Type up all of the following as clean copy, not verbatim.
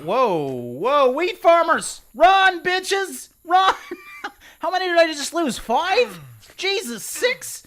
Whoa, whoa, wheat farmers! Run, bitches! Run! How many did I just lose? 5? Jesus, 6?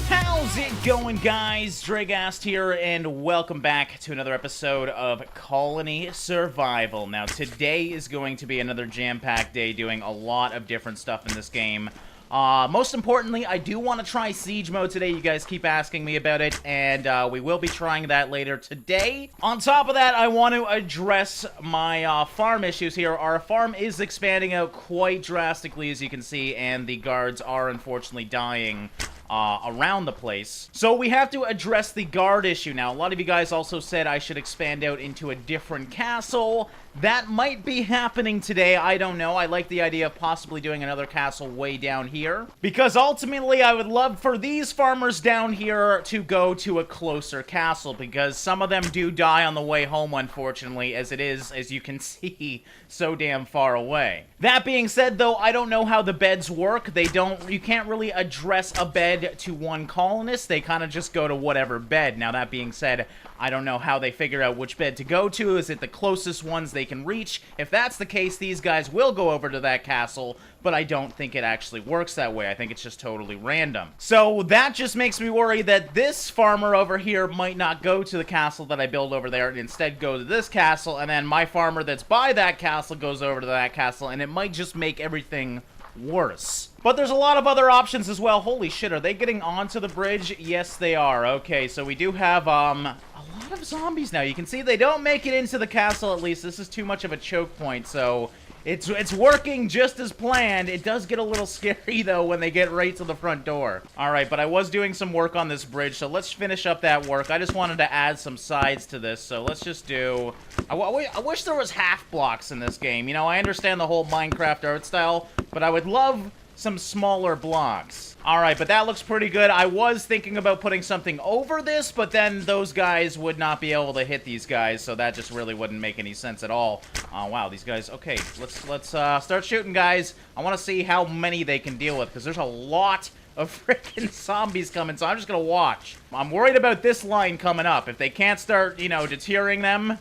How's it going, guys? Drae here, and welcome back to another episode of Colony Survival. Now, today is going to be another jam-packed day doing a lot of different stuff in this game. Most importantly, I do want to try Siege mode today. You guys keep asking me about it, and we will be trying that later today. On top of that, I want to address my farm issues here. Our farm is expanding out quite drastically, as you can see, and the guards are unfortunately dying around the place. So we have to address the guard issue now. A lot of you guys also said I should expand out into a different castle. That might be happening today. I don't know. I like the idea of possibly doing another castle way down here, because ultimately I would love for these farmers down here to go to a closer castle, because some of them do die on the way home, unfortunately, as it is, as you can see, so damn far away. That being said, though, I don't know how the beds work. You can't really address a bed to one colonist. They kind of just go to whatever bed. Now, that being said, I don't know how they figure out which bed to go to. Is it the closest ones they can reach? If that's the case, these guys will go over to that castle, but I don't think it actually works that way. I think it's just totally random. So that just makes me worry that this farmer over here might not go to the castle that I build over there and instead go to this castle, and then my farmer that's by that castle goes over to that castle, and it might just make everything worse. But there's a lot of other options as well. Holy shit, are they getting onto the bridge? Yes, they are. Okay, so we do have, a lot of zombies now. You can see they don't make it into the castle, at least. This is too much of a choke point, so it's working just as planned. It does get a little scary, though, when they get right to the front door. Alright, but I was doing some work on this bridge, so let's finish up that work. I just wanted to add some sides to this, so let's just do... I wish there was half blocks in this game. You know, I understand the whole Minecraft art style, but I would love some smaller blocks. Alright, but that looks pretty good. I was thinking about putting something over this, but then those guys would not be able to hit these guys, so that just really wouldn't make any sense at all. Oh, wow, these guys... Okay, let's start shooting, guys. I want to see how many they can deal with, because there's a lot of freaking zombies coming, so I'm just gonna watch. I'm worried about this line coming up. If they can't start, you know, deterring them,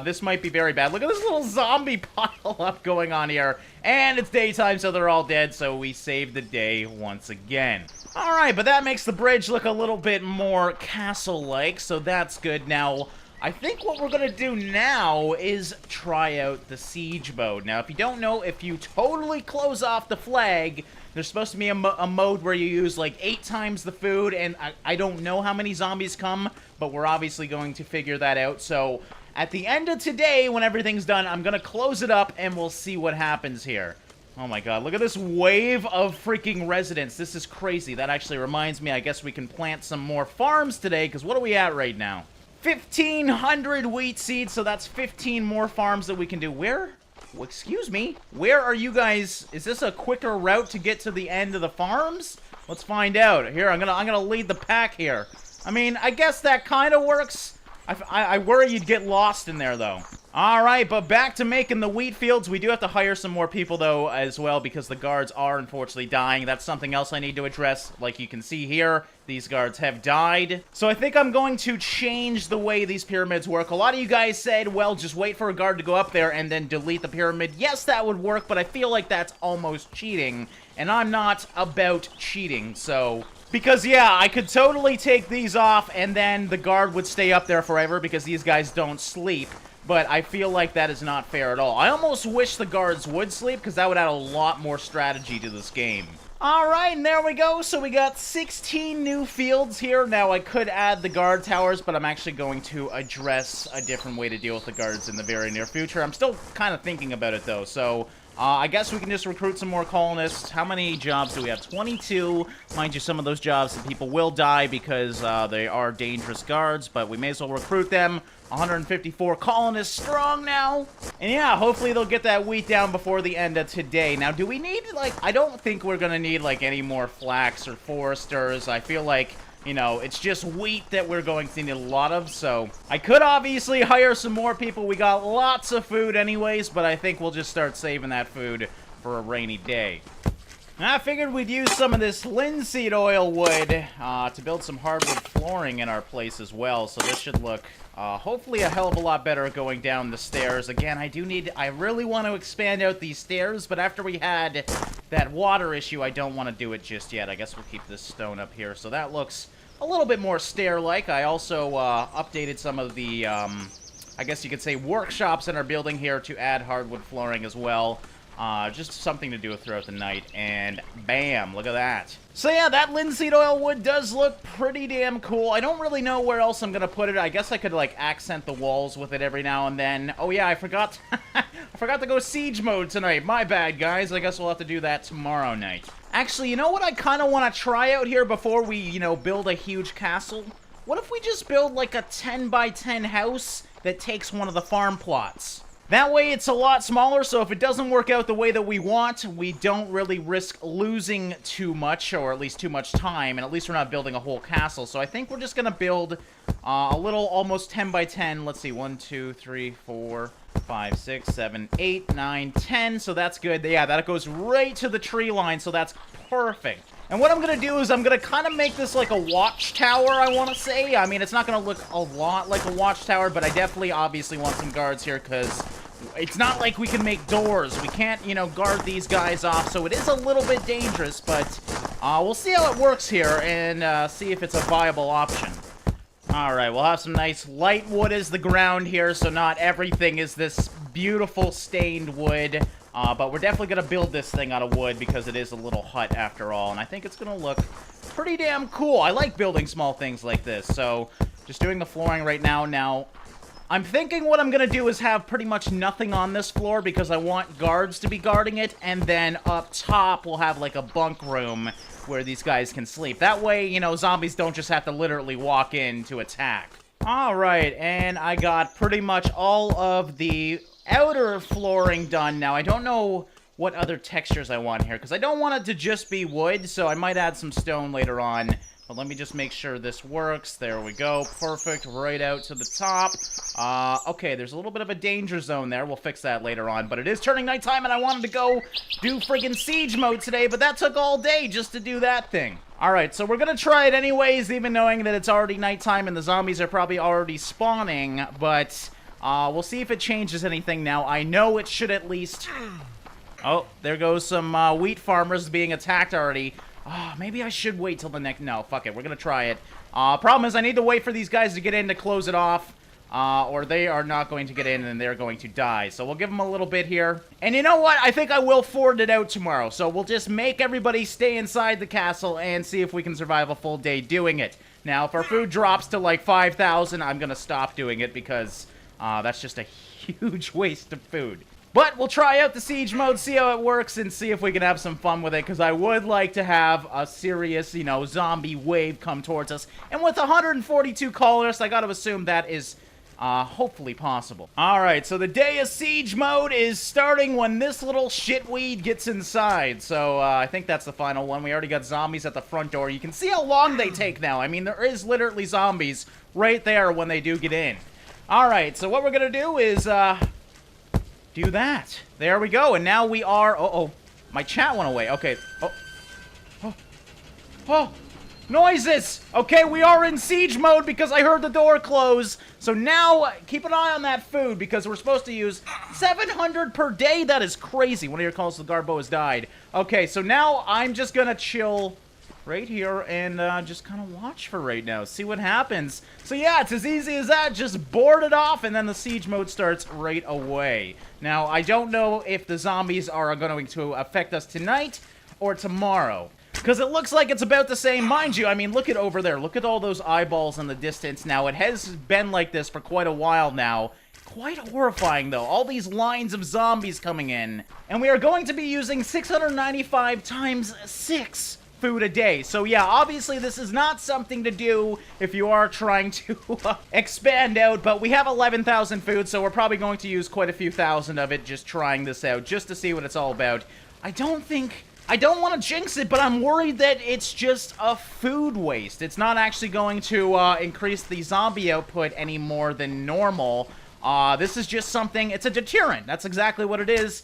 this might be very bad. Look at this little zombie pile up going on here. And it's daytime, so they're all dead, so we saved the day once again. Alright, but that makes the bridge look a little bit more castle-like, so that's good. Now, I think what we're gonna do now is try out the siege mode. Now, if you don't know, if you totally close off the flag, there's supposed to be a mode where you use like 8 times the food, and I don't know how many zombies come, but we're obviously going to figure that out. So at the end of today, when everything's done, I'm gonna close it up and we'll see what happens here. Oh my god, look at this wave of freaking residents. This is crazy. That actually reminds me, I guess we can plant some more farms today, because what are we at right now? 1,500 wheat seeds, so that's 15 more farms that we can do. Where? Well, excuse me? Where are you guys? Is this a quicker route to get to the end of the farms? Let's find out. Here, I'm gonna lead the pack here. I mean, I guess that kind of works. I worry you'd get lost in there, though. Alright, but back to making the wheat fields. We do have to hire some more people, though, as well, because the guards are unfortunately dying. That's something else I need to address. Like you can see here, these guards have died. So I think I'm going to change the way these pyramids work. A lot of you guys said, well, just wait for a guard to go up there and then delete the pyramid. Yes, that would work, but I feel like that's almost cheating. And I'm not about cheating, so... Because, yeah, I could totally take these off and then the guard would stay up there forever because these guys don't sleep. But I feel like that is not fair at all. I almost wish the guards would sleep because that would add a lot more strategy to this game. Alright, and there we go. So we got 16 new fields here. Now, I could add the guard towers, but I'm actually going to address a different way to deal with the guards in the very near future. I'm still kind of thinking about it, though, so... I guess we can just recruit some more colonists. How many jobs do we have? 22. Mind you, some of those jobs, the people will die because they are dangerous guards, but we may as well recruit them. 154 colonists strong now. And yeah, hopefully they'll get that wheat down before the end of today. Now, do we need, like, I don't think we're gonna need, like, any more flax or foresters. I feel like, you know, it's just wheat that we're going to need a lot of, so I could obviously hire some more people. We got lots of food anyways, but I think we'll just start saving that food for a rainy day. I figured we'd use some of this linseed oil wood to build some hardwood flooring in our place as well. So this should look hopefully a hell of a lot better going down the stairs. Again, I really want to expand out these stairs, but after we had that water issue, I don't want to do it just yet. I guess we'll keep this stone up here. So that looks a little bit more stair-like. I also updated some of the, I guess you could say, workshops in our building here to add hardwood flooring as well. Just something to do throughout the night, and bam, look at that. So yeah, that linseed oil wood does look pretty damn cool. I don't really know where else I'm gonna put it. I guess I could, like, accent the walls with it every now and then. Oh yeah, I forgot, I forgot to go siege mode tonight. My bad, guys. I guess we'll have to do that tomorrow night. Actually, you know what I kind of want to try out here before we, you know, build a huge castle? What if we just build, like, a 10 by 10 house that takes one of the farm plots? That way it's a lot smaller, so if it doesn't work out the way that we want, we don't really risk losing too much, or at least too much time, and at least we're not building a whole castle. So I think we're just going to build a little almost 10 by 10. Let's see, 1, 2, 3, 4, 5, 6, 7, 8, 9, 10. So that's good. Yeah, that goes right to the tree line, so that's perfect. And what I'm going to do is I'm going to kind of make this like a watchtower, I want to say. I mean, it's not going to look a lot like a watchtower, but I definitely obviously want some guards here because it's not like we can make doors. We can't, you know, guard these guys off, so it is a little bit dangerous, but we'll see how it works here and see if it's a viable option. Alright, we'll have some nice light wood as the ground here, so not everything is this beautiful stained wood. But we're definitely going to build this thing out of wood because it is a little hut after all, and I think it's going to look pretty damn cool. I like building small things like this, so just doing the flooring right now. Now, I'm thinking what I'm going to do is have pretty much nothing on this floor because I want guards to be guarding it, and then up top we'll have like a bunk room where these guys can sleep. That way, you know, zombies don't just have to literally walk in to attack. Alright, and I got pretty much all of the outer flooring done now. I don't know what other textures I want here, because I don't want it to just be wood, so I might add some stone later on. But let me just make sure this works. There we go. Perfect. Right out to the top. Okay, there's a little bit of a danger zone there. We'll fix that later on. But it is turning nighttime, and I wanted to go do friggin' siege mode today, but that took all day just to do that thing. Alright, so we're gonna try it anyways, even knowing that it's already nighttime and the zombies are probably already spawning, but we'll see if it changes anything now. I know it should at least... Oh, there goes some wheat farmers being attacked already. Oh, maybe I should wait till the next... No, fuck it. We're going to try it. Problem is I need to wait for these guys to get in to close it off. Or they are not going to get in and they're going to die. So we'll give them a little bit here. And you know what? I think I will forward it out tomorrow. So we'll just make everybody stay inside the castle and see if we can survive a full day doing it. Now, if our food drops to like 5,000, I'm going to stop doing it because that's just a huge waste of food. But we'll try out the siege mode, see how it works, and see if we can have some fun with it, because I would like to have a serious, you know, zombie wave come towards us. And with 142 colonists, I gotta assume that is hopefully possible. Alright, so the day of siege mode is starting when this little shitweed gets inside. So I think that's the final one. We already got zombies at the front door. You can see how long they take now. I mean, there is literally zombies right there when they do get in. Alright, so what we're gonna do is, do that. There we go. And now we are... Uh-oh. My chat went away. Okay. Oh. Oh. Oh. Noises! Okay, we are in siege mode because I heard the door close. So now, keep an eye on that food because we're supposed to use 700 per day. That is crazy. One of your calls to the Garbo has died. Okay, so now I'm just gonna chill right here and just kind of watch for right now. See what happens. So yeah, it's as easy as that. Just board it off and then the siege mode starts right away. Now, I don't know if the zombies are going to affect us tonight or tomorrow. Because it looks like it's about the same. Mind you, I mean, look at over there. Look at all those eyeballs in the distance. Now, it has been like this for quite a while now. Quite horrifying, though. All these lines of zombies coming in. And we are going to be using 695 times 6 food a day. So yeah, obviously this is not something to do if you are trying to expand out, but we have 11,000 food, so we're probably going to use quite a few thousand of it just trying this out, just to see what it's all about. I don't want to jinx it, but I'm worried that it's just a food waste. It's not actually going to increase the zombie output any more than normal. This is just something, it's a deterrent. That's exactly what it is.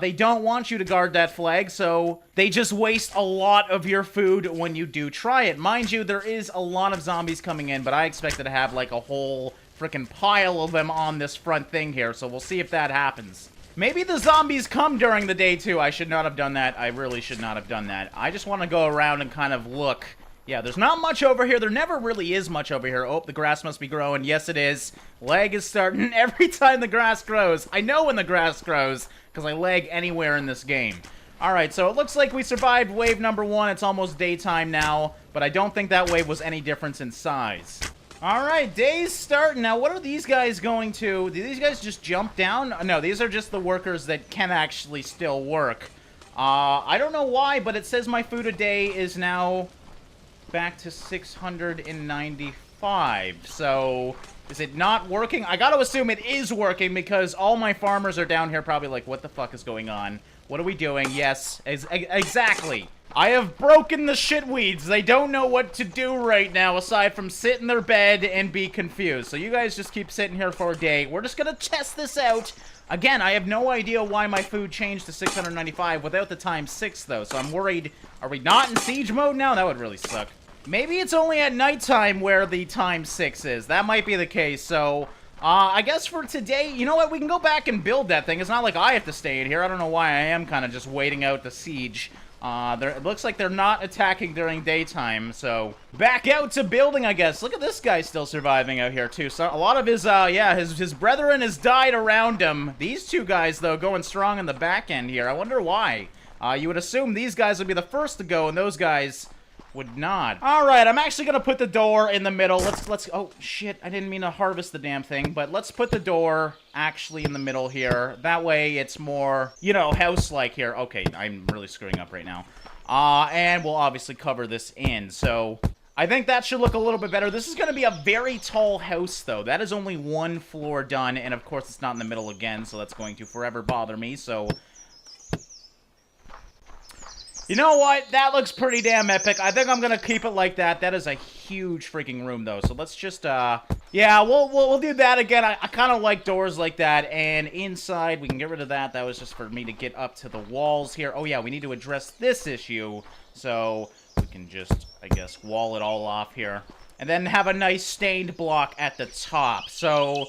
They don't want you to guard that flag, so they just waste a lot of your food when you do try it. Mind you, there is a lot of zombies coming in, but I expected to have, like, a whole freaking pile of them on this front thing here, so we'll see if that happens. Maybe the zombies come during the day, too. I should not have done that. I really should not have done that. I just want to go around and kind of look. Yeah, there's not much over here. There never really is much over here. Oh, the grass must be growing. Yes, it is. Lag is starting every time the grass grows. I know when the grass grows, because I lag anywhere in this game. Alright, so it looks like we survived wave number 1. It's almost daytime now, but I don't think that wave was any difference in size. Alright, day's starting. Now, what are these guys going to... Do these guys just jump down? No, these are just the workers that can actually still work. I don't know why, but it says my food a day is now back to 695. So, is it not working? I gotta assume it is working because all my farmers are down here probably like, what the fuck is going on? What are we doing? Yes, exactly. I have broken the shitweeds. They don't know what to do right now aside from sit in their bed and be confused. So you guys just keep sitting here for a day. We're just gonna test this out. Again, I have no idea why my food changed to 695 without the ×6 though. So I'm worried, are we not in siege mode now? That would really suck. Maybe it's only at nighttime where the ×6 is. That might be the case. So I guess for today, you know what? We can go back and build that thing. It's not like I have to stay in here. I don't know why I am kind of just waiting out the siege. It looks like they're not attacking during daytime, so back out to building, I guess. Look at this guy still surviving out here, too. So a lot of his, his brethren has died around him. These two guys, though, going strong in the back end here. I wonder why. You would assume these guys would be the first to go, and those guys would not. Alright, I'm actually gonna put the door in the middle. Let's, oh, shit, I didn't mean to harvest the damn thing, but let's put the door actually in the middle here. That way it's more, you know, house-like here. Okay, I'm really screwing up right now. And we'll obviously cover this in, so I think that should look a little bit better. This is gonna be a very tall house, though. That is only one floor done, and of course it's not in the middle again, so that's going to forever bother me, so you know what? That looks pretty damn epic. I think I'm gonna keep it like that. That is a huge freaking room, though. So let's just, yeah, we'll do that again. I kind of like doors like that. And inside, we can get rid of that. That was just for me to get up to the walls here. Oh, yeah, we need to address this issue. So we can just, I guess, wall it all off here. And then have a nice stained block at the top. So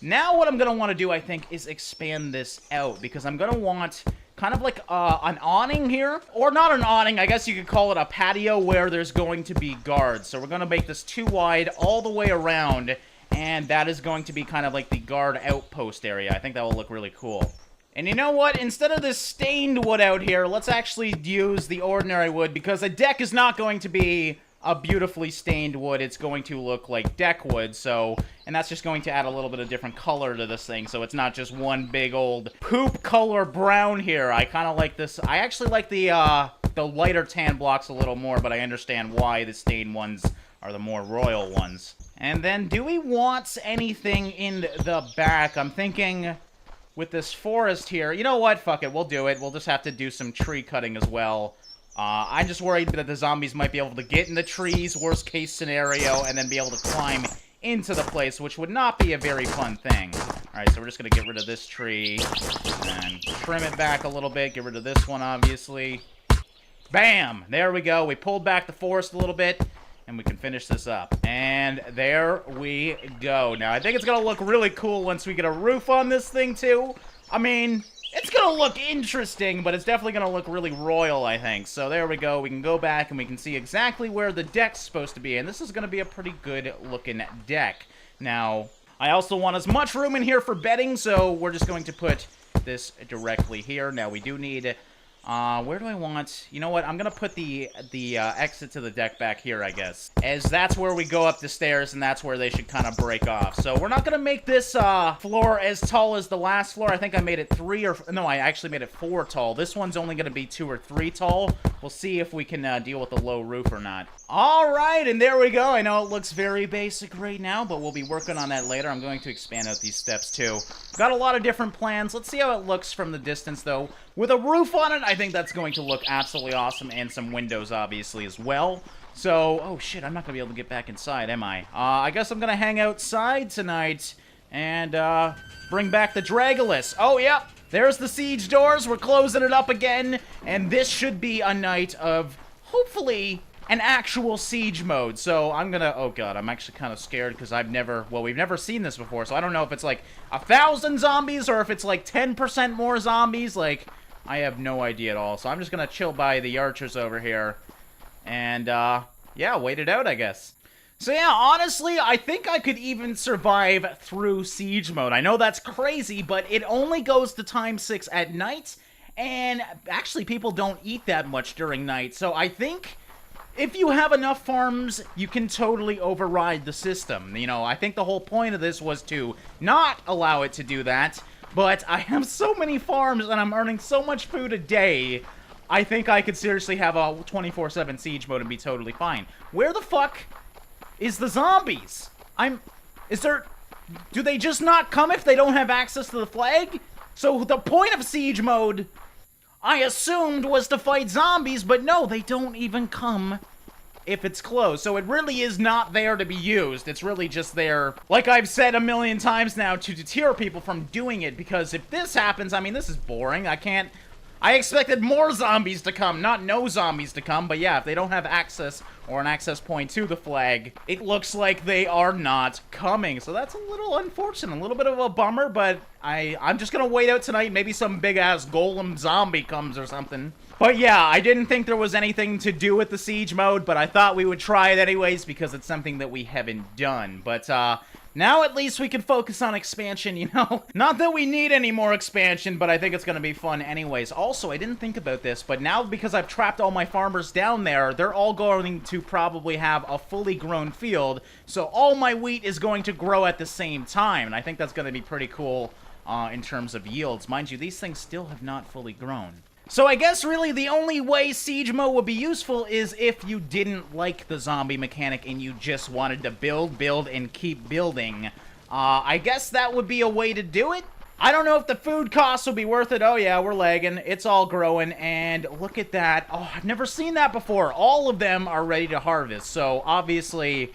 now what I'm gonna want to do, I think, is expand this out. Because I'm gonna want kind of like an awning here, or not an awning, I guess you could call it a patio where there's going to be guards. So we're going to make this too wide all the way around, and that is going to be kind of like the guard outpost area. I think that will look really cool. And you know what? Instead of this stained wood out here, let's actually use the ordinary wood, because a deck is not going to be a beautifully stained wood. It's going to look like deck wood, so, and that's just going to add a little bit of different color to this thing, so it's not just one big old poop color brown here. I kind of like this. I actually like the lighter tan blocks a little more, but I understand why the stained ones are the more royal ones. And then, do we want anything in the back? I'm thinking with this forest here, you know what? Fuck it, we'll do it. We'll just have to do some tree cutting as well. I'm just worried that the zombies might be able to get in the trees, worst case scenario, and then be able to climb into the place, which would not be a very fun thing. Alright, so we're just going to get rid of this tree, and trim it back a little bit, get rid of this one, obviously. Bam! There we go. We pulled back the forest a little bit, and we can finish this up. And there we go. Now, I think it's going to look really cool once we get a roof on this thing, too. I mean, it's going to look interesting, but it's definitely going to look really royal, I think. So there we go. We can go back and we can see exactly where the deck's supposed to be. And this is going to be a pretty good-looking deck. Now, I also want as much room in here for bedding, so we're just going to put this directly here. Now, we do need where do I want? You know what? I'm going to put the exit to the deck back here, I guess. As that's where we go up the stairs, and that's where they should kind of break off. So we're not going to make this floor as tall as the last floor. I think I made it 3 or... No, I actually made it 4 tall. This one's only going to be 2 or 3 tall. We'll see if we can deal with the low roof or not. All right, and there we go. I know it looks very basic right now, but we'll be working on that later. I'm going to expand out these steps, too. Got a lot of different plans. Let's see how it looks from the distance, though. With a roof on it, I think that's going to look absolutely awesome, and some windows, obviously, as well. So, oh shit, I'm not going to be able to get back inside, am I? I guess I'm going to hang outside tonight, and bring back the Dragalus. Oh, yep. there's the siege doors. We're closing it up again. And this should be a night of, hopefully, an actual siege mode. So I'm gonna, oh god, I'm actually kind of scared because we've never seen this before. So I don't know if it's like 1,000 zombies or if it's like 10% more zombies. Like, I have no idea at all. So I'm just gonna chill by the archers over here. And, yeah, wait it out, I guess. So yeah, honestly, I think I could even survive through siege mode. I know that's crazy, but it only goes to time 6 at night, and actually people don't eat that much during night. So I think if you have enough farms, you can totally override the system. You know, I think the whole point of this was to not allow it to do that, but I have so many farms and I'm earning so much food a day, I think I could seriously have a 24/7 siege mode and be totally fine. Where the fuck is the zombies? Do they just not come if they don't have access to the flag? So the point of siege mode, I assumed, was to fight zombies, but no, they don't even come if it's closed. So it really is not there to be used. It's really just there, like I've said a million times now, to deter people from doing it, because if this happens, I mean, this is boring. I expected more zombies to come, not no zombies to come, but yeah, if they don't have access or an access point to the flag, it looks like they are not coming. So that's a little unfortunate, a little bit of a bummer, but I'm just gonna wait out tonight. Maybe some big-ass golem zombie comes or something. But yeah, I didn't think there was anything to do with the siege mode, but I thought we would try it anyways because it's something that we haven't done. But, now at least we can focus on expansion, you know? Not that we need any more expansion, but I think it's gonna be fun anyways. Also, I didn't think about this, but now because I've trapped all my farmers down there, they're all going to probably have a fully grown field, so all my wheat is going to grow at the same time, and I think that's gonna be pretty cool in terms of yields. Mind you, these things still have not fully grown. So I guess really the only way siege mode would be useful is if you didn't like the zombie mechanic and you just wanted to build, and keep building. I guess that would be a way to do it. I don't know if the food costs will be worth it. Oh yeah, we're lagging. It's all growing, and look at that. Oh, I've never seen that before. All of them are ready to harvest, so obviously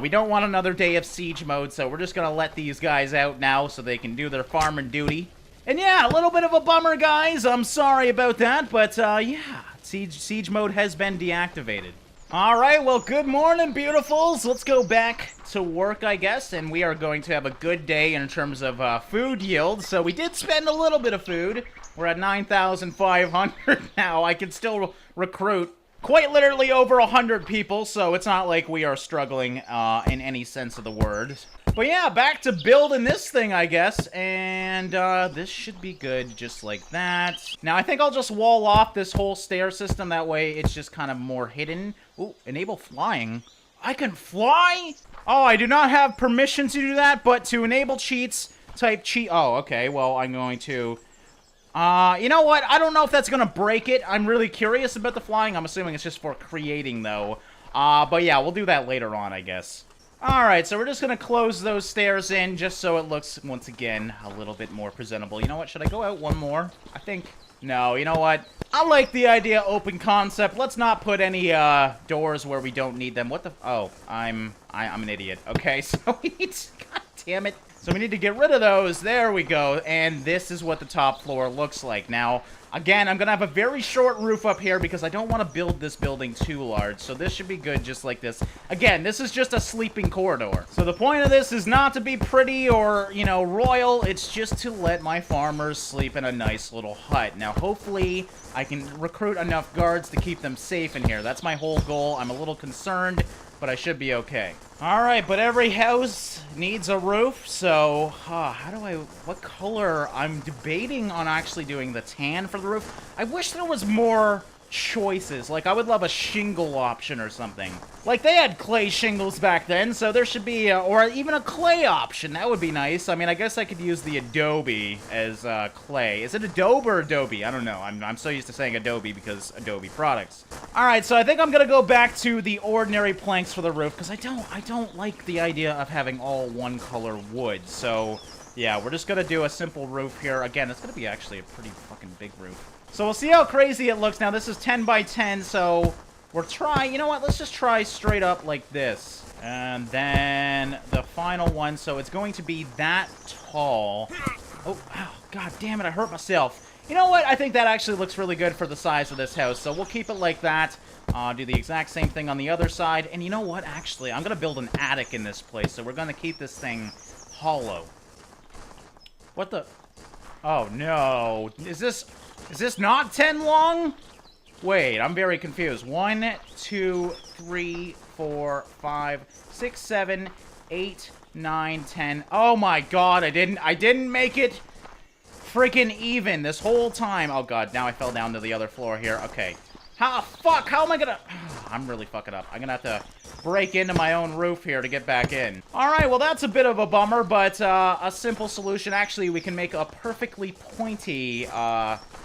we don't want another day of siege mode, so we're just gonna let these guys out now so they can do their farming duty. And yeah, a little bit of a bummer, guys. I'm sorry about that, but yeah, siege mode has been deactivated. All right, well, good morning, beautifuls. Let's go back to work, I guess, and we are going to have a good day in terms of food yield. So we did spend a little bit of food. We're at 9,500 now. I can still recruit quite literally over 100 people, so it's not like we are struggling in any sense of the word. But yeah, back to building this thing, I guess, and this should be good just like that. Now, I think I'll just wall off this whole stair system, that way it's just kind of more hidden. Ooh, enable flying. I can fly? Oh, I do not have permission to do that, but to enable cheats, type cheat. Oh, okay, well, I'm going to... you know what? I don't know if that's gonna break it. I'm really curious about the flying. I'm assuming it's just for creating, though. But yeah, we'll do that later on, I guess. Alright, so we're just gonna close those stairs in just so it looks, once again, a little bit more presentable. You know what? Should I go out one more? I think... No, you know what? I like the idea open concept. Let's not put any, doors where we don't need them. What the... Oh, I'm an idiot. Okay, so we need to... God damn it. So we need to get rid of those. There we go. And this is what the top floor looks like. Now, again, I'm going to have a very short roof up here because I don't want to build this building too large. So this should be good just like this. Again, this is just a sleeping corridor. So the point of this is not to be pretty or, you know, royal. It's just to let my farmers sleep in a nice little hut. Now, hopefully, I can recruit enough guards to keep them safe in here. That's my whole goal. I'm a little concerned, but I should be okay. Alright, but every house needs a roof, so, what color? I'm debating on actually doing the tan for the roof. I wish there was more choices. Like, I would love a shingle option or something. Like, they had clay shingles back then, so there should be, or even a clay option. That would be nice. I mean, I guess I could use the Adobe as clay. Is it Adobe or Adobe? I don't know. I'm so used to saying Adobe because Adobe products. Alright, so I think I'm gonna go back to the ordinary planks for the roof, because I don't like the idea of having all one color wood. So, yeah, we're just gonna do a simple roof here. Again, it's gonna be actually a pretty fucking big roof. So we'll see how crazy it looks. Now, this is 10 by 10, so we're trying... You know what? Let's just try straight up like this. And then the final one, so it's going to be that tall. Oh, ow, god damn it, I hurt myself. You know what? I think that actually looks really good for the size of this house, so we'll keep it like that. Do the exact same thing on the other side. And you know what? Actually, I'm going to build an attic in this place, so we're going to keep this thing hollow. What the... Oh, no. Is this not 10 long? Wait, I'm very confused. 1, 2, 3, 4, 5, 6, 7, 8, 9, 10. Oh my god, I didn't make it freaking even this whole time. Oh god, now I fell down to the other floor here. Okay. How am I gonna... I'm really fucking up. I'm gonna have to break into my own roof here to get back in. Alright, well that's a bit of a bummer, but a simple solution. Actually, we can make a perfectly pointy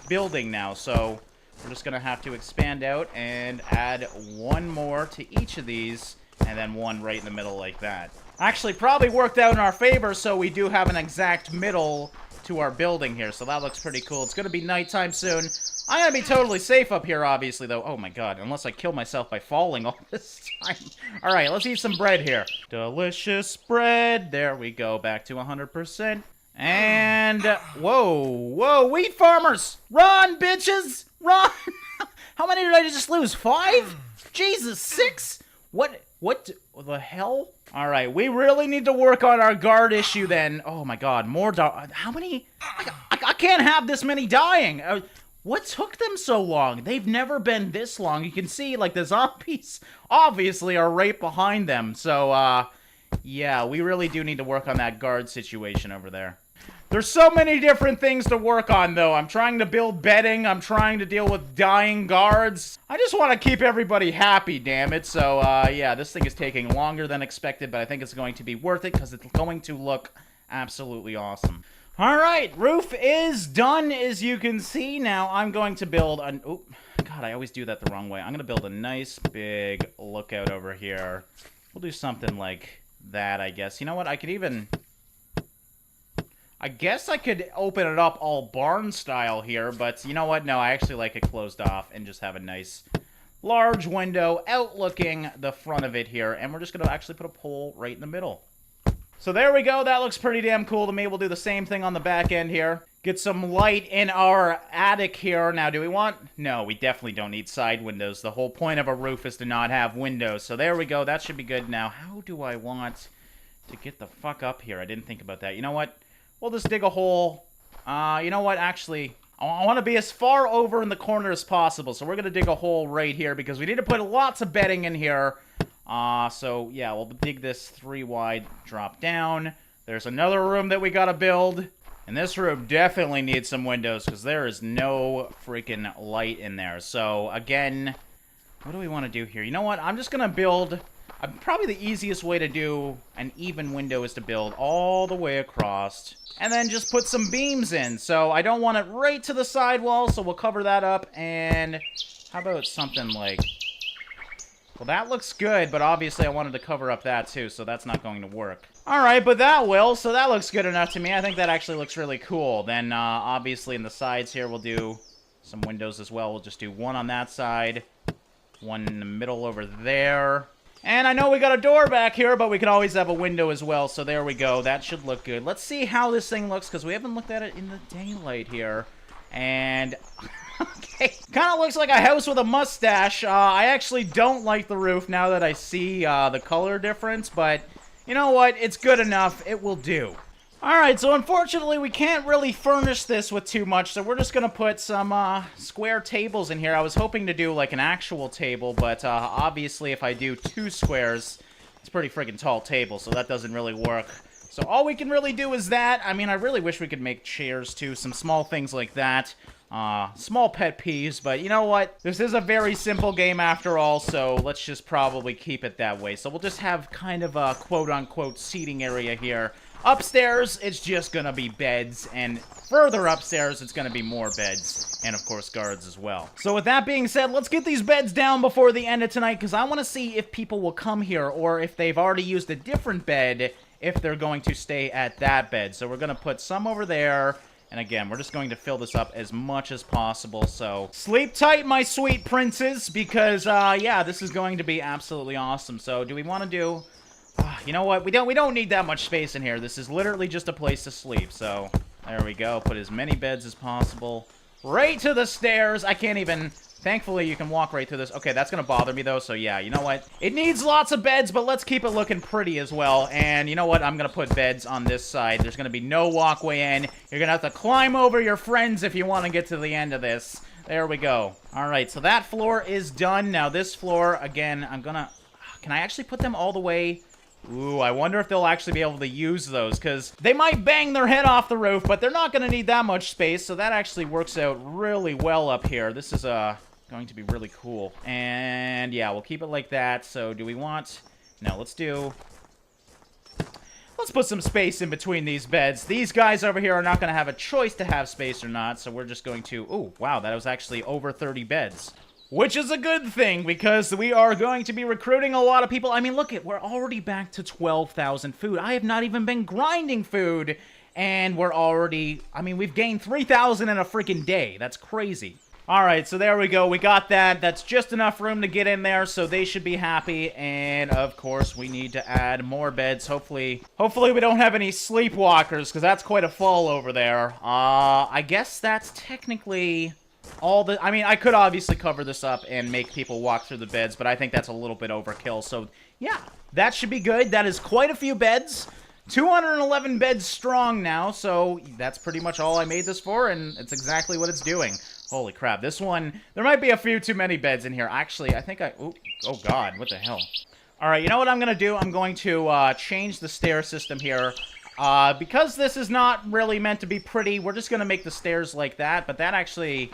building now, so we're just gonna have to expand out and add one more to each of these, and then one right in the middle like that. Actually, probably worked out in our favor, so we do have an exact middle to our building here, so that looks pretty cool. It's gonna be nighttime soon. I'm gonna be totally safe up here, obviously, though. Oh my god, unless I kill myself by falling all this time. Alright, let's eat some bread here. Delicious bread. There we go, back to 100%. And, whoa, wheat farmers! Run, bitches! Run! How many did I just lose? 5? Jesus, 6? What the hell? Alright, we really need to work on our guard issue then. Oh my god, more how many? I can't have this many dying. What took them so long? They've never been this long. You can see, like, the zombies obviously are right behind them. So, yeah, we really do need to work on that guard situation over there. There's so many different things to work on, though. I'm trying to build bedding. I'm trying to deal with dying guards. I just want to keep everybody happy, damn it. So, yeah, this thing is taking longer than expected, but I think it's going to be worth it because it's going to look absolutely awesome. Alright, roof is done, as you can see. Now, I'm going to build an... Oh, God, I always do that the wrong way. I'm going to build a nice, big lookout over here. We'll do something like that, I guess. You know what? I could even... I guess I could open it up all barn style here, but you know what? No, I actually like it closed off and just have a nice large window outlooking the front of it here. And we're just going to actually put a pole right in the middle. So there we go. That looks pretty damn cool to me. We'll do the same thing on the back end here. Get some light in our attic here. Now, do we want... No, we definitely don't need side windows. The whole point of a roof is to not have windows. So there we go. That should be good. Now, how do I want to get the fuck up here? I didn't think about that. You know what? We'll just dig a hole. You know what? Actually, I want to be as far over in the corner as possible. So we're going to dig a hole right here because we need to put lots of bedding in here. So, yeah, we'll dig this 3 wide, drop down. There's another room that we got to build. And this room definitely needs some windows because there is no freaking light in there. So, again, what do we want to do here? You know what? I'm just going to build... probably the easiest way to do an even window is to build all the way across and then just put some beams in. So I don't want it right to the sidewall, so we'll cover that up. And how about something like... Well, that looks good, but obviously I wanted to cover up that too, so that's not going to work. Alright, but that will, so that looks good enough to me. I think that actually looks really cool. Then, obviously in the sides here, we'll do some windows as well. We'll just do one on that side, one in the middle over there. And I know we got a door back here, but we can always have a window as well, so there we go. That should look good. Let's see how this thing looks, because we haven't looked at it in the daylight here. And... okay. Kind of looks like a house with a mustache. I actually don't like the roof now that I see the color difference, but you know what? It's good enough. It will do. Alright, so unfortunately we can't really furnish this with too much, so we're just going to put some square tables in here. I was hoping to do like an actual table, but obviously if I do 2 squares, it's a pretty freaking tall table, so that doesn't really work. So all we can really do is that. I mean, I really wish we could make chairs too, some small things like that. Small pet peeves, but you know what? This is a very simple game after all, so let's just probably keep it that way. So we'll just have kind of a quote-unquote seating area here. Upstairs, it's just gonna be beds, and further upstairs, it's gonna be more beds, and of course guards as well. So with that being said, let's get these beds down before the end of tonight, because I want to see if people will come here, or if they've already used a different bed, if they're going to stay at that bed. So we're gonna put some over there. And again, we're just going to fill this up as much as possible, so sleep tight, my sweet princes, because, yeah, this is going to be absolutely awesome. So, do we want to do... you know what? We don't need that much space in here. This is literally just a place to sleep, so There we go. Put as many beds as possible. Right to the stairs. I can't even... Thankfully, you can walk right through this. Okay, that's going to bother me, though. So, yeah, you know what? It needs lots of beds, but let's keep it looking pretty as well. And you know what? I'm going to put beds on this side. There's going to be no walkway in. You're going to have to climb over your friends if you want to get to the end of this. There we go. All right, so that floor is done. Now, this floor, again, I'm going to... Can I actually put them all the way... Ooh, I wonder if they'll actually be able to use those, because they might bang their head off the roof, but they're not going to need that much space, so that actually works out really well up here. This is going to be really cool. And, yeah, we'll keep it like that. So, do we want... No, let's put some space in between these beds. These guys over here are not going to have a choice to have space or not, so we're just going to... Ooh, wow, that was actually over 30 beds. Which is a good thing, because we are going to be recruiting a lot of people. I mean, look, we're already back to 12,000 food. I have not even been grinding food, and we're already... I mean, we've gained 3,000 in a freaking day. That's crazy. All right, so there we go. We got that. That's just enough room to get in there, so they should be happy. And, of course, we need to add more beds. Hopefully we don't have any sleepwalkers, because that's quite a fall over there. I guess that's technically... I mean, I could obviously cover this up and make people walk through the beds, but I think that's a little bit overkill. So, yeah, that should be good. That is quite a few beds. 211 beds strong now, so that's pretty much all I made this for, and it's exactly what it's doing. Holy crap, this one, there might be a few too many beds in here. Actually, I think oh god, what the hell? All right, you know what I'm going to do? I'm going to change the stair system here. Because this is not really meant to be pretty, we're just going to make the stairs like that, but that actually...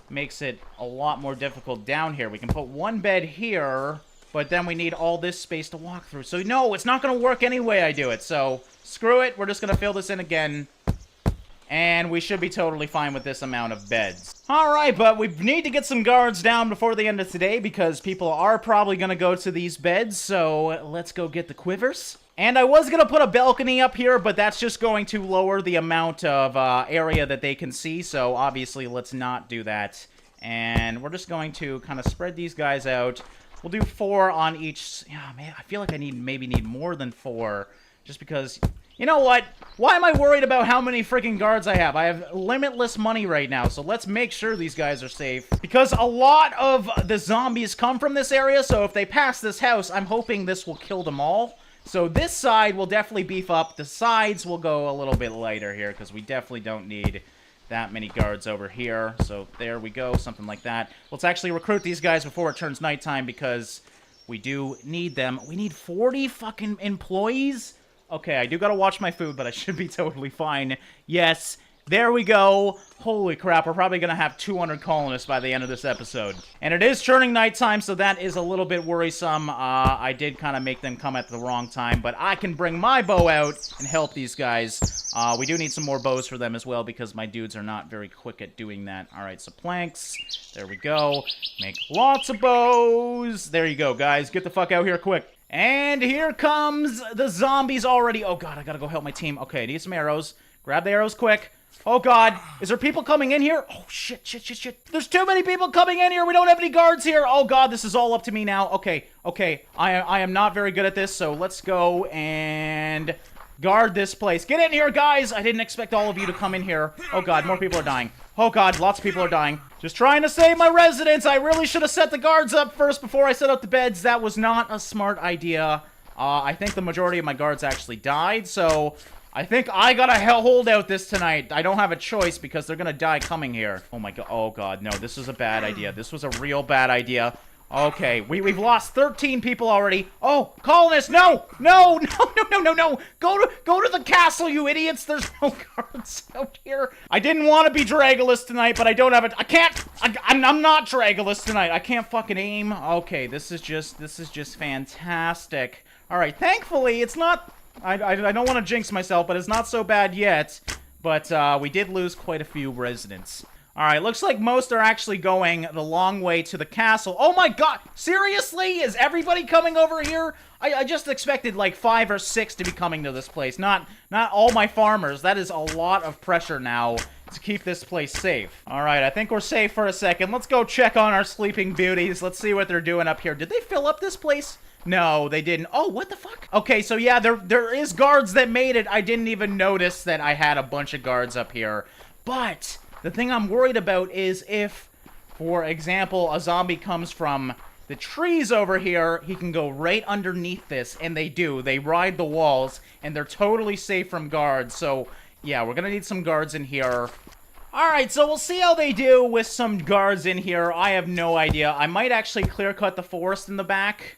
makes it a lot more difficult down here. We can put one bed here, but then we need all this space to walk through. So, no, it's not going to work any way I do it. So, screw it. We're just going to fill this in again. And we should be totally fine with this amount of beds. Alright, but we need to get some guards down before the end of today, because people are probably going to go to these beds. So, let's go get the quivers. And I was going to put a balcony up here, but that's just going to lower the amount of area that they can see. So, obviously, let's not do that. And we're just going to kind of spread these guys out. We'll do 4 on each. Yeah, man, I feel like I maybe need more than 4. Just because, you know what? Why am I worried about how many freaking guards I have? I have limitless money right now, so let's make sure these guys are safe. Because a lot of the zombies come from this area, so if they pass this house, I'm hoping this will kill them all. So this side will definitely beef up. The sides will go a little bit lighter here, because we definitely don't need that many guards over here. So there we go, something like that. Let's actually recruit these guys before it turns nighttime, because we do need them. We need 40 fucking employees? Okay, I do gotta watch my food, but I should be totally fine. Yes, there we go. Holy crap, we're probably gonna have 200 colonists by the end of this episode. And it is turning nighttime, so that is a little bit worrisome. I did kind of make them come at the wrong time, but I can bring my bow out and help these guys. We do need some more bows for them as well, because my dudes are not very quick at doing that. Alright, so planks. There we go. Make lots of bows. There you go, guys. Get the fuck out here quick. And here comes the zombies already. Oh god, I gotta go help my team. Okay, I need some arrows. Grab the arrows quick. Oh god, is there people coming in here? Oh shit. There's too many people coming in here. We don't have any guards here. Oh god, this is all up to me now. Okay. I am not very good at this, so let's go and guard this place. Get in here, guys. I didn't expect all of you to come in here. Oh god, more people are dying. Oh god, lots of people are dying. Just trying to save my residents. I really should have set the guards up first before I set up the beds. That was not a smart idea. I think the majority of my guards actually died, so I think I gotta hold out this tonight. I don't have a choice, because they're gonna die coming here. Oh my god. Oh god, no, this was a bad idea. This was a real bad idea. Okay, we've lost 13 people already. Oh, colonists, no! No! Go to the castle, you idiots! There's no guards out here. I didn't want to be Dragaless tonight, but I don't have it. I'm not Dragaless tonight. I can't fucking aim. Okay, this is just fantastic. Alright, thankfully, it's not... I don't want to jinx myself, but it's not so bad yet. But we did lose quite a few residents. Alright, looks like most are actually going the long way to the castle. Oh my god! Seriously? Is everybody coming over here? I just expected like 5 or 6 to be coming to this place. Not all my farmers. That is a lot of pressure now to keep this place safe. All right, I think we're safe for a second. Let's go check on our sleeping beauties. Let's see what they're doing up here. Did they fill up this place? No, they didn't. Oh, what the fuck? Okay, so yeah, there is guards that made it. I didn't even notice that I had a bunch of guards up here. But the thing I'm worried about is if, for example, a zombie comes from the trees over here, he can go right underneath this, and they do. They ride the walls, and they're totally safe from guards. So, yeah, we're gonna need some guards in here. Alright, so we'll see how they do with some guards in here. I have no idea. I might actually clear-cut the forest in the back,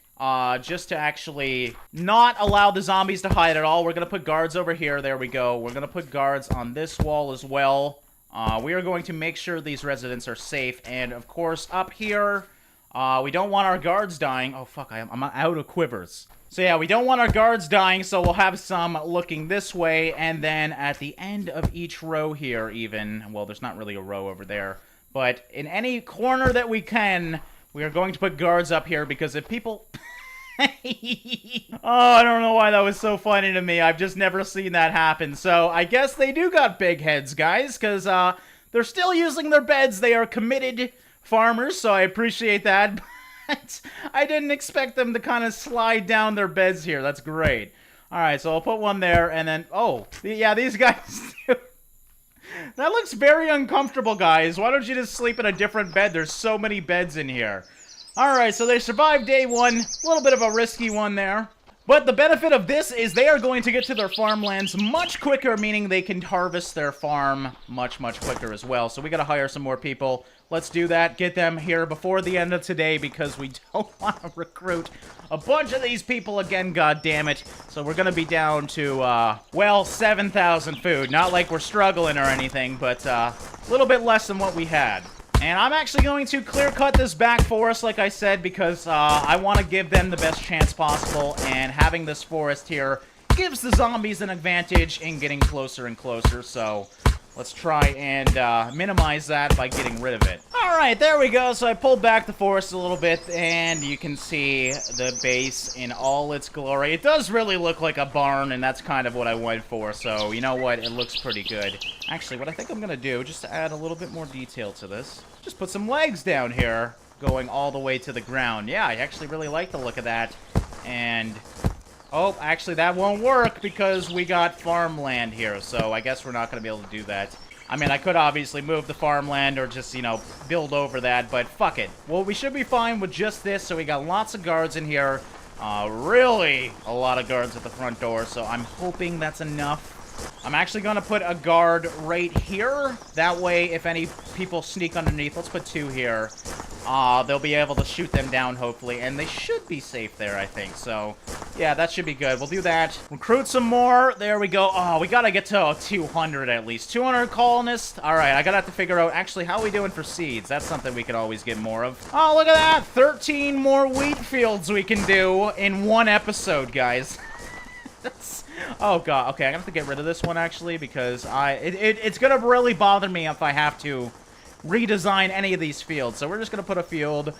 just to actually not allow the zombies to hide at all. We're gonna put guards over here. There we go. We're gonna put guards on this wall as well. We are going to make sure these residents are safe, and, of course, up here... we don't want our guards dying. Oh, fuck, I'm out of quivers. So, yeah, we don't want our guards dying, so we'll have some looking this way, and then at the end of each row here, even, well, there's not really a row over there, but in any corner that we can, we are going to put guards up here, because if people... Oh, I don't know why that was so funny to me. I've just never seen that happen. So, I guess they do got big heads, guys, because, they're still using their beds. They are committed farmers, so I appreciate that, but I didn't expect them to kind of slide down their beds here. That's great. Alright, so I'll put one there, and then, oh, yeah, these guys do. That looks very uncomfortable, guys. Why don't you just sleep in a different bed? There's so many beds in here. Alright, so they survived day one. A little bit of a risky one there. But the benefit of this is they are going to get to their farmlands much quicker, meaning they can harvest their farm much, much quicker as well. So we gotta hire some more people. Let's do that. Get them here before the end of today because we don't want to recruit a bunch of these people again, goddammit. So we're gonna be down to, well, 7,000 food. Not like we're struggling or anything, but a little bit less than what we had. And I'm actually going to clear-cut this back forest, like I said, because I want to give them the best chance possible, and having this forest here gives the zombies an advantage in getting closer and closer, so let's try and minimize that by getting rid of it. Alright, there we go. So I pulled back the forest a little bit, and you can see the base in all its glory. It does really look like a barn, and that's kind of what I went for, so you know what? It looks pretty good. Actually, what I think I'm going to do, just to add a little bit more detail to this, just put some legs down here, going all the way to the ground. Yeah, I actually really like the look of that, and... oh, actually, that won't work because we got farmland here, so I guess we're not going to be able to do that. I mean, I could obviously move the farmland or just, you know, build over that, but fuck it. Well, we should be fine with just this, so we got lots of guards in here. Really a lot of guards at the front door, so I'm hoping that's enough. I'm actually going to put a guard right here. That way, if any people sneak underneath, let's put 2 here. They'll be able to shoot them down, hopefully, and they should be safe there, I think. So, yeah, that should be good. We'll do that. Recruit some more. There we go. Oh, we gotta get to 200 at least. 200 colonists. All right, I gotta have to figure out, actually, how are we doing for seeds? That's something we could always get more of. Oh, look at that. 13 more wheat fields we can do in one episode, guys. Oh, God. Okay, I'm gonna have to get rid of this one, actually, because it's gonna really bother me if I have to redesign any of these fields. So we're just gonna put a field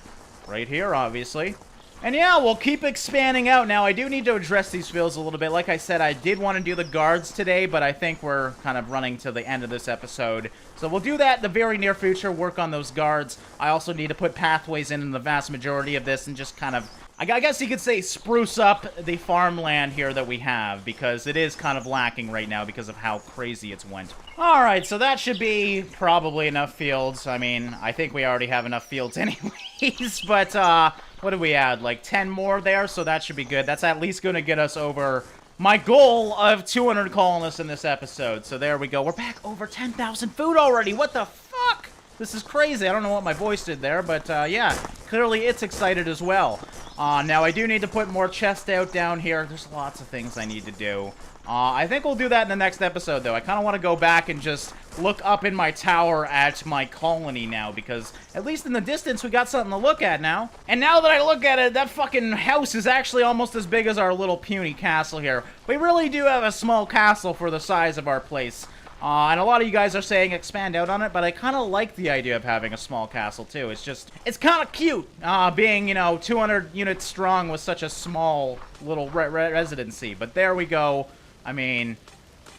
right here, obviously. And yeah, we'll keep expanding out. Now, I do need to address these fields a little bit. Like I said, I did want to do the guards today, but I think we're kind of running to the end of this episode. So we'll do that in the very near future, work on those guards. I also need to put pathways in the vast majority of this and just kind of, I guess you could say, spruce up the farmland here that we have, because it is kind of lacking right now because of how crazy it's went. Alright, so that should be probably enough fields. I mean, I think we already have enough fields anyways, but, what did we add? Like 10 more there, so that should be good. That's at least going to get us over my goal of 200 colonists in this episode. So there we go. We're back over 10,000 food already. What the fuck? This is crazy. I don't know what my voice did there, but yeah, clearly it's excited as well. Now I do need to put more chests out down here. There's lots of things I need to do. I think we'll do that in the next episode, though. I kind of want to go back and just look up in my tower at my colony now, because at least in the distance, we got something to look at now. And now that I look at it, that fucking house is actually almost as big as our little puny castle here. We really do have a small castle for the size of our place. And a lot of you guys are saying expand out on it, but I kind of like the idea of having a small castle, too. It's just, it's kind of cute, being, you know, 200 units strong with such a small little residency. But there we go. I mean,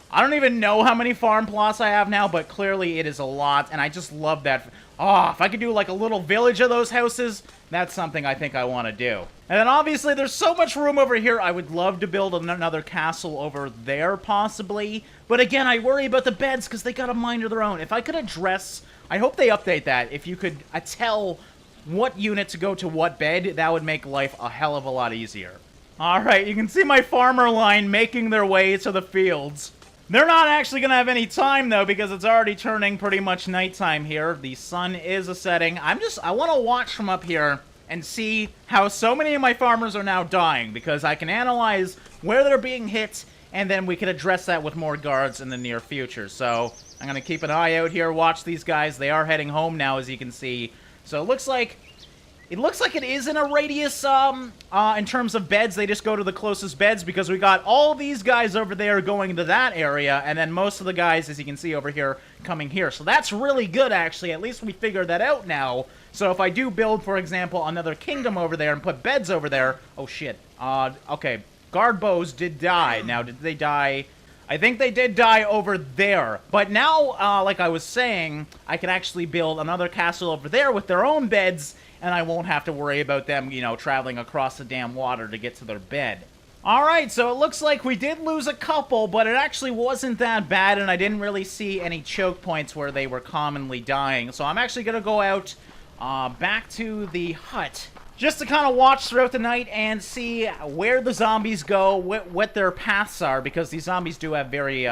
I don't even know how many farm plots I have now, but clearly it is a lot, and I just love that. Oh, if I could do like a little village of those houses, that's something I think I want to do. And then obviously there's so much room over here. I would love to build another castle over there, possibly. But again, I worry about the beds because they got a mind of their own. If I could address, I hope they update that. If you could tell what unit to go to what bed, that would make life a hell of a lot easier. Alright, you can see my farmer line making their way to the fields. They're not actually going to have any time, though, because it's already turning pretty much nighttime here. The sun is setting. I want to watch from up here and see how so many of my farmers are now dying, because I can analyze where they're being hit, and then we can address that with more guards in the near future. So I'm going to keep an eye out here, watch these guys. They are heading home now, as you can see. So it looks like it is in a radius, in terms of beds. They just go to the closest beds, because we got all these guys over there going to that area, and then most of the guys, as you can see over here, coming here. So that's really good, actually. At least we figured that out now. So if I do build, for example, another kingdom over there and put beds over there... Oh, shit. Okay. Guard bows did die. Now, did they die... I think they did die over there. But now, like I was saying, I can actually build another castle over there with their own beds, and I won't have to worry about them, you know, traveling across the damn water to get to their bed. Alright, so it looks like we did lose a couple, but it actually wasn't that bad, and I didn't really see any choke points where they were commonly dying. So I'm actually going to go out back to the hut, just to kind of watch throughout the night and see where the zombies go, what their paths are, because these zombies do have very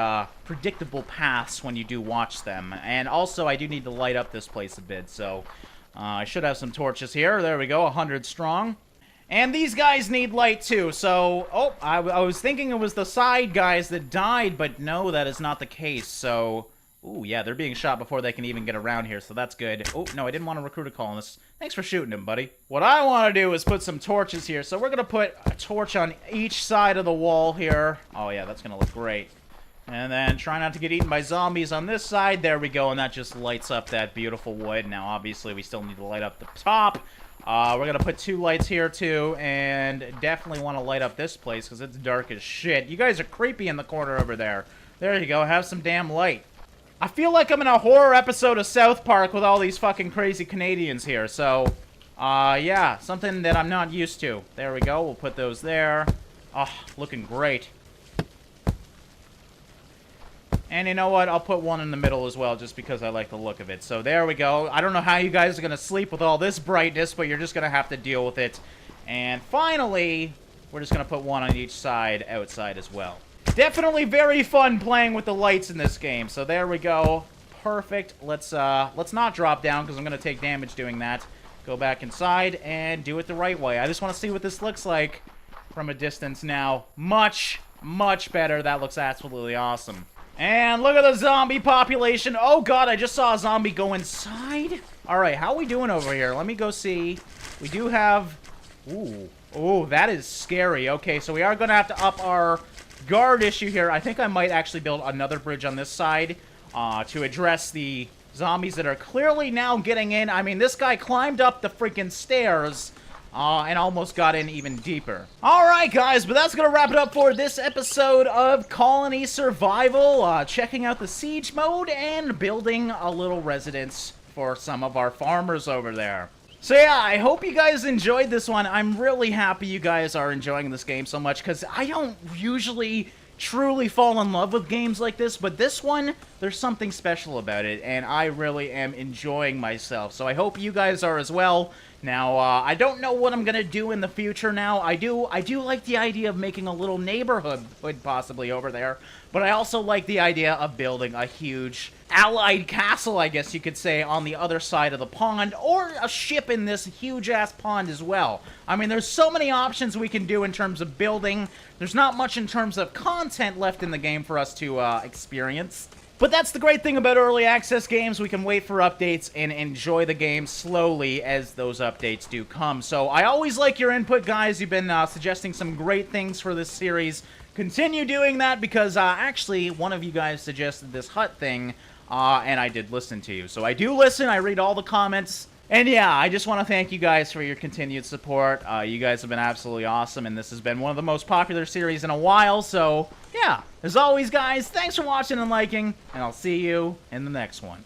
predictable paths when you do watch them. And also, I do need to light up this place a bit, so I should have some torches here. There we go, 100 strong. And these guys need light too, so... Oh, I was thinking it was the side guys that died, but no, that is not the case, so... Ooh, yeah, they're being shot before they can even get around here, so that's good. Oh, no, I didn't want to recruit a colonist. Thanks for shooting him, buddy. What I want to do is put some torches here, so we're going to put a torch on each side of the wall here. Oh, yeah, that's going to look great. And then try not to get eaten by zombies on this side. There we go, and that just lights up that beautiful wood. Now, obviously, we still need to light up the top. We're going to put 2 lights here, too, and definitely want to light up this place, because it's dark as shit. You guys are creepy in the corner over there. There you go, have some damn light. I feel like I'm in a horror episode of South Park with all these fucking crazy Canadians here, so, yeah, something that I'm not used to. There we go, we'll put those there. Oh, looking great. And you know what, I'll put one in the middle as well, just because I like the look of it. So there we go. I don't know how you guys are going to sleep with all this brightness, but you're just going to have to deal with it. And finally, we're just going to put one on each side outside as well. Definitely very fun playing with the lights in this game. So there we go. Perfect. Let's not drop down, because I'm going to take damage doing that. Go back inside and do it the right way. I just want to see what this looks like from a distance now. Much, much better. That looks absolutely awesome. And look at the zombie population. Oh god, I just saw a zombie go inside. Alright, how are we doing over here? Let me go see. We do have... Ooh. Oh, that is scary. Okay, so we are going to have to up our guard issue here. I think I might actually build another bridge on this side to address the zombies that are clearly now getting in. I mean, this guy climbed up the freaking stairs and almost got in even deeper. Alright, guys, but that's going to wrap it up for this episode of Colony Survival. Checking out the siege mode and building a little residence for some of our farmers over there. So yeah, I hope you guys enjoyed this one. I'm really happy you guys are enjoying this game so much, because I don't usually truly fall in love with games like this, but this one, there's something special about it, and I really am enjoying myself. So I hope you guys are as well. Now, I don't know what I'm gonna do in the future now. I do like the idea of making a little neighborhood possibly over there, but I also like the idea of building a huge allied castle, I guess you could say, on the other side of the pond, or a ship in this huge-ass pond as well. I mean, there's so many options we can do in terms of building. There's not much in terms of content left in the game for us to experience. But that's the great thing about early access games. We can wait for updates and enjoy the game slowly as those updates do come. So I always like your input, guys. You've been suggesting some great things for this series. Continue doing that, because actually one of you guys suggested this hut thing, and I did listen to you. So I do listen. I read all the comments. And yeah, I just want to thank you guys for your continued support. You guys have been absolutely awesome, and this has been one of the most popular series in a while, so yeah, yeah, as always, guys, thanks for watching and liking, and I'll see you in the next one.